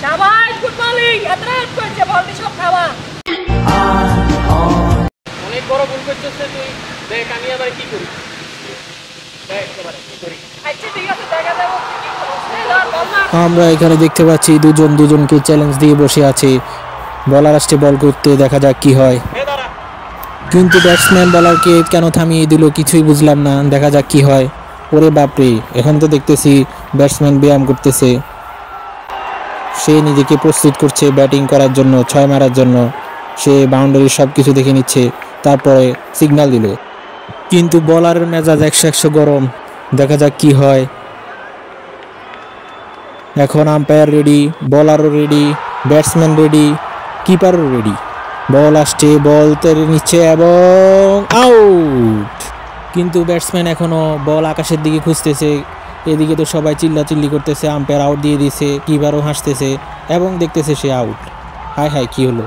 শাবাশ, good morning. এত রাত করেছে, বলবি সব খাওয়া। অনেক বড় ভুল করছিস তুই। দেখ আমি আবার কি করি। দেখ এবারে কি করি। আচ্ছা ঠিক আছে, দেখা যাবে কি করছিস। আমরা এখানে দেখতে পাচ্ছি দুজনকে চ্যালেঞ্জ দিয়ে বসে আছে। বলার আসছে বল করতে, দেখা যাক কি হয়। কিন্তু ব্যাটসম্যান বলারকে কেন থামিয়ে দিল কিছুই বুঝলাম না। দেখা যাক কি হয়। ওরে বাপরে, এখন তো দেখতেছি ব্যাটসম্যান ব্যায়াম করতেছে। সে নিজেকে প্রস্তুত করছে ব্যাটিং করার জন্য, 6 মারার জন্য। সে বাউন্ডারি সব কিছু দেখে নিচ্ছে, তারপরে সিগন্যাল দিল। কিন্তু বলারের মেজাজ 100 গরম। দেখা যাক কি হয়। এখন আম্পায়ার রেডি, বলারও রেডি, ব্যাটসম্যান রেডি, কিপারও রেডি। বল আসছে, বল তেড়ে নিচ্ছে এবং আউট। কিন্তু ব্যাটসম্যান এখনও বল আকাশের দিকে খুঁজতেছে। এদিকে তো সবাই চিল্লাচিল্লি করতেছে, আম্পায়ার আউট দিয়ে দিছে, কিপারও হাসতেছে এবং দেখতেছে সে আউট। হায় হায়, কি হলো?